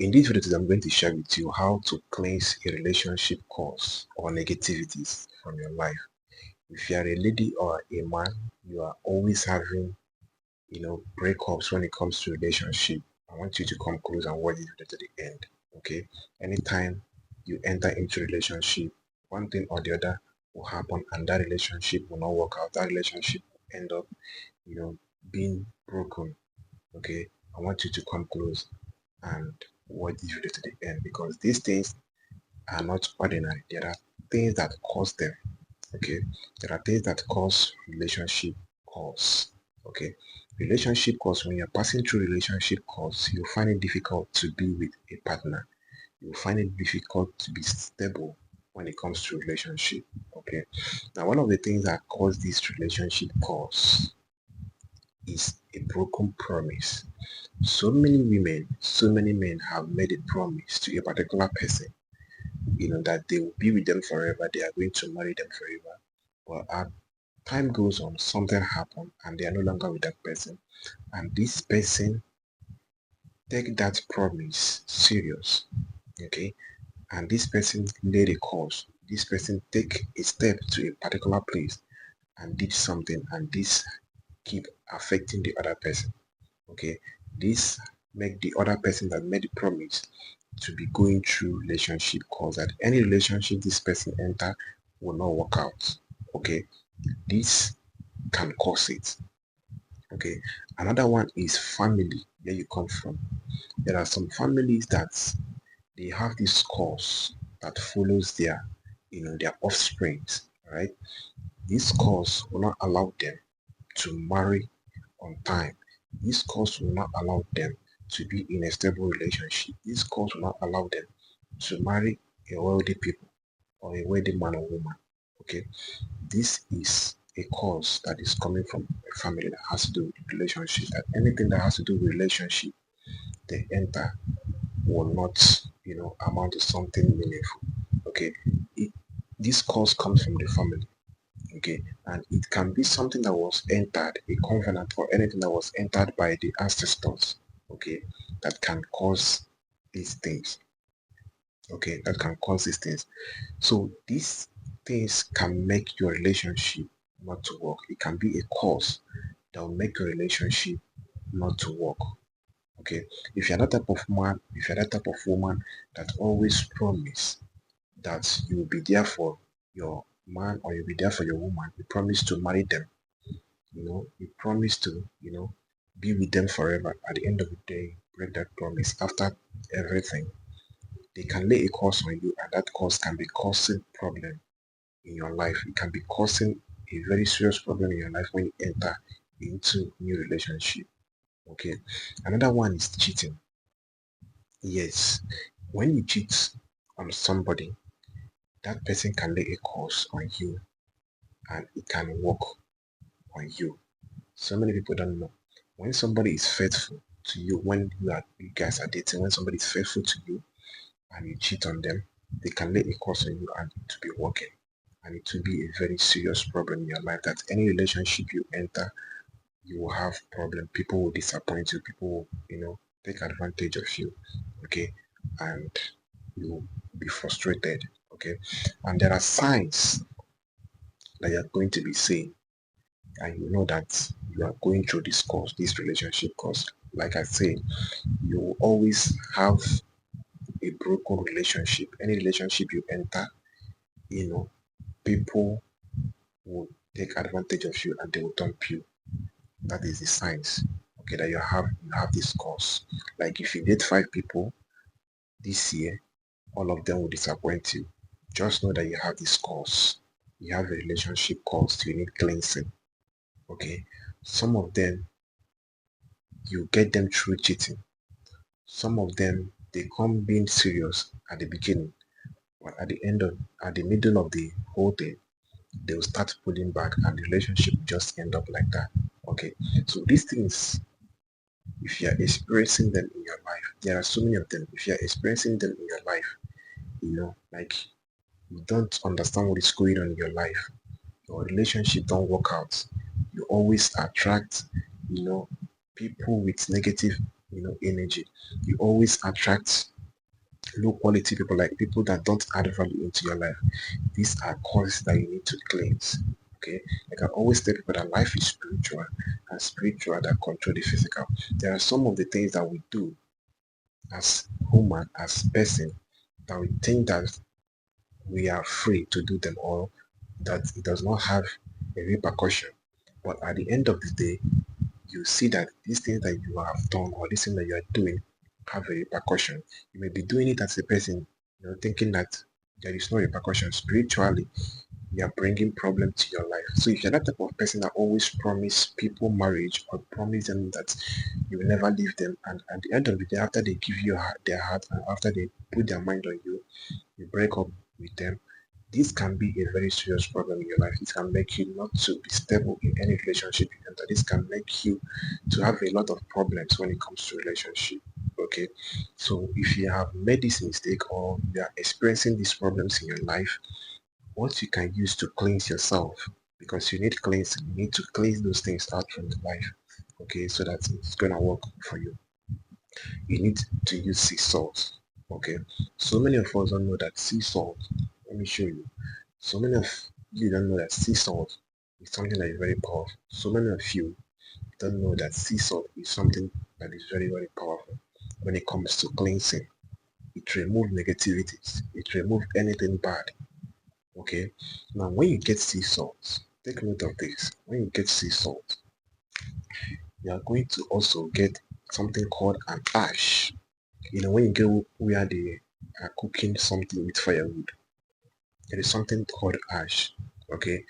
In this video today, I'm going to share with you how to cleanse a relationship cause or negativities from your life. If you are a lady or a man, you are always having, breakups when it comes to relationship. I want you to come close and watch this video to the end. Okay. Anytime you enter into relationship, one thing or the other will happen and that relationship will not work out. That relationship will end up, being broken. Okay. I want you to come close and watch this video to the end because these things are not ordinary. There are things that cause them. Okay. There are things that cause relationship cause. Okay. Relationship cause, when you're passing through relationship cause, you find it difficult to be with a partner. You find it difficult to be stable when it comes to relationship. Okay. Now, one of the things that cause this relationship cause is a broken promise. So many women, so many men have made a promise to a particular person, that they will be with them forever, they are going to marry them forever. But as time goes on, something happens and they are no longer with that person. And this person take that promise serious, okay? And this person laid a course. This person take a step to a particular place and did something, and this keep affecting the other person. Okay, this make the other person that made the promise to be going through relationship cause that any relationship this person enter will not work out. Okay, this can cause it. Okay, another one is family, where you come from. There are some families that they have this cause that follows their offsprings, right? This cause will not allow them to marry on time. This cause will not allow them to be in a stable relationship. This cause will not allow them to marry a wealthy people or a wealthy man or woman. Okay, this is a cause that is coming from a family that has to do with relationship. That anything that has to do with relationship they enter will not, amount to something meaningful. Okay, this cause comes from the family. Okay, and it can be something that was entered, a covenant or anything that was entered by the ancestors. Okay, that can cause these things. Okay, that can cause these things. So these things can make your relationship not to work. It can be a cause that will make your relationship not to work. Okay, if you're that type of man, if you're that type of woman that always promise that you will be there for your man or you'll be there for your woman, you promise to marry them, you promise to, be with them forever. At the end of the day, break that promise. After everything, they can lay a curse on you, and that curse can be causing problem in your life. It can be causing a very serious problem in your life when you enter into new relationship. Okay. Another one is cheating. Yes. When you cheat on somebody, that person can lay a curse on you and it can work on you. So many people don't know. When somebody is faithful to you, when you guys are dating, when somebody is faithful to you and you cheat on them, they can lay a curse on you and it will be working. And it will be a very serious problem in your life that any relationship you enter, you will have problem. People will disappoint you. People will, take advantage of you. Okay. And you will be frustrated. Okay. And there are signs that you're going to be seeing, and you know that you are going through this course, this relationship course. Like I say, you will always have a broken relationship. Any relationship you enter, people will take advantage of you and they will dump you. That is the signs. Okay, that you have this course. Like if you date 5 people this year, all of them will disappoint you. Just know that you have this course. You have a relationship course. You need cleansing. Okay, some of them you get them through cheating. Some of them they come being serious at the beginning, but at the middle of the whole thing, they will start pulling back and the relationship just end up like that. Okay, so these things, if you are experiencing them in your life, there are so many of them. If you are experiencing them in your life, like you don't understand what is going on in your life, your relationship don't work out, you always attract, people with negative, energy. You always attract low quality people, like people that don't add value into your life. These are causes that you need to cleanse. Okay, like I always tell people that life is spiritual, and spiritual that control the physical. There are some of the things that we do as human, as person, that we think that we are free to do them, or that it does not have a repercussion. But at the end of the day, you see that these things that you have done, or this thing that you are doing, have a repercussion. You may be doing it as a person, thinking that there is no repercussion. Spiritually, you are bringing problem to your life. So if you're that type of person that always promise people marriage, or promise them that you will never leave them, and at the end of the day, after they give you their heart, and after they put their mind on you, you break up with them, this can be a very serious problem in your life. It can make you not to be stable in any relationship you enter. This can make you to have a lot of problems when it comes to relationship. Okay, so if you have made this mistake, or you are experiencing these problems in your life, what you can use to cleanse yourself, because you need cleansing, you need to cleanse those things out from your life. Okay, so that it's gonna work for you. You need to use sea salt. Okay, so many of us don't know that sea salt. Let me show you. So many of you don't know that sea salt is something that is very powerful. So many of you don't know that sea salt is something that is very, very powerful when it comes to cleansing. It removes negativities. It removes anything bad. Okay. Now, when you get sea salt, take note of this. When you get sea salt, you are going to also get something called an ash. When you go where they are cooking something with firewood, there is something called ash. Okay.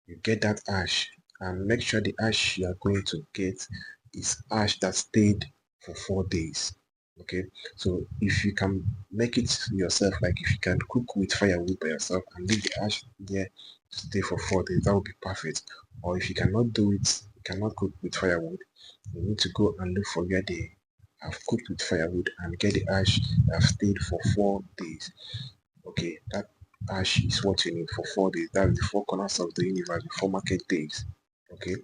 You get that ash, and make sure the ash you are going to get is ash that stayed for 4 days. Okay, so if you can make it yourself, like if you can cook with firewood by yourself and leave the ash there to stay for 4 days, that would be perfect. Or if you cannot do it, you cannot cook with firewood, you need to go and look for where they have cooked with firewood and get the ash that have stayed for 4 days. Okay, that ash is what you need for 4 days. That's the four corners of the universe, the four market days. Okay,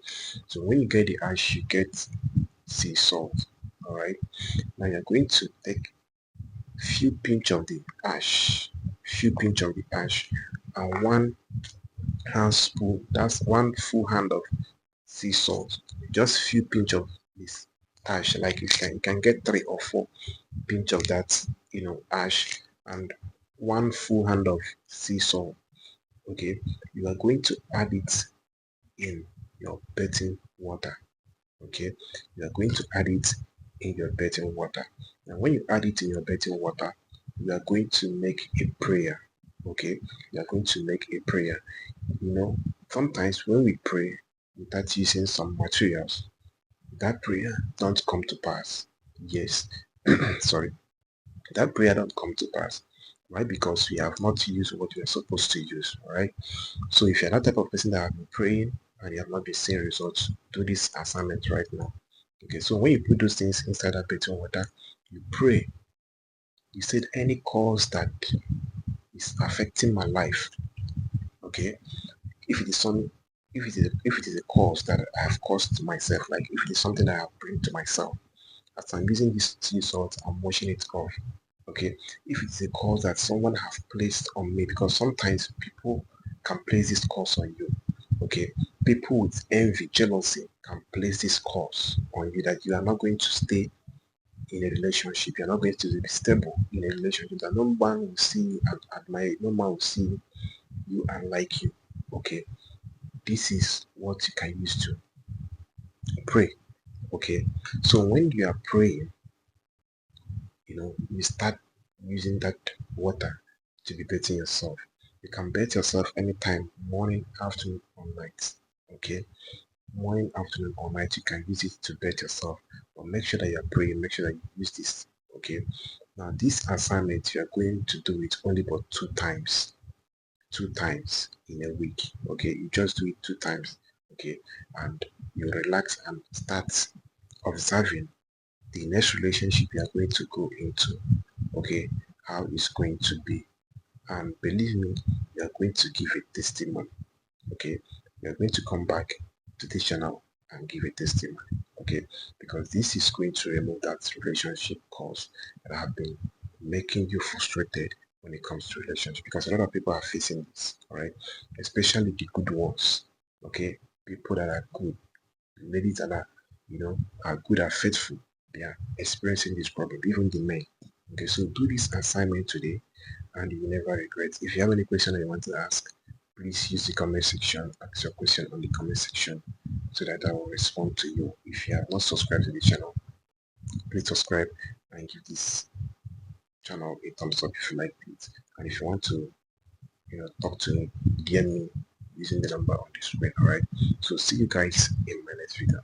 so when you get the ash, you get sea salt. All right, now you're going to take few pinch of the ash, and 1 handful. That's 1 full hand of sea salt. Just few pinch of this ash. Like you can get 3 or 4 pinch of that, ash, and 1 full hand of sea salt. Okay, you are going to add it in your bathing water. Okay, you are going to add it in your bathing water. And when you add it in your bathing water, you are going to make a prayer. Okay, you are going to make a prayer. Sometimes when we pray without using some materials, that prayer don't come to pass. Yes, sorry, that prayer don't come to pass. Why? Because we have not used what we are supposed to use. All right. So if you're that type of person that have been praying and you have not been seeing results, do this assignment right now. Okay, so when you put those things inside that bathing water, you pray. You said any cause that is affecting my life. Okay, if it is some, if it is a cause that I have caused to myself, like if it is something that I have bring to myself, as I'm using this sea salt, I'm washing it off. Okay, if it's a cause that someone have placed on me, because sometimes people can place this cause on you. Okay, people with envy, jealousy can place this cause on you, that you are not going to stay in a relationship, you're not going to be stable in a relationship, that no one will see you and admire you, no one will see you and like you. Okay, this is what you can use to pray. Okay, so when you are praying, you start using that water to be bathing yourself. You can bathe yourself anytime, morning, afternoon, or night. Okay, morning, afternoon, or night, you can use it to bathe yourself. But make sure that you are praying, make sure that you use this. Okay, now this assignment, you are going to do it only but 2 times in a week. Okay, you just do it 2 times. Okay, and you relax and start observing the next relationship you are going to go into. Okay, how it's going to be, and believe me, you are going to give a testimony. Okay, you are going to come back to this channel and give a testimony. Okay, because this is going to remove that relationship cause that have been making you frustrated when it comes to relationship, because a lot of people are facing this, all right, especially the good ones. Okay, people that are good, ladies that are, are good, are faithful, they are experiencing this problem, even the men. Okay, so do this assignment today and you will never regret. If you have any question that you want to ask, please use the comment section, ask your question on the comment section so that I will respond to you. If you have not subscribed to the channel, please subscribe and give this channel a thumbs up if you like it. And if you want to, talk to me, DM me using the number on the screen. Alright. So see you guys in my next video.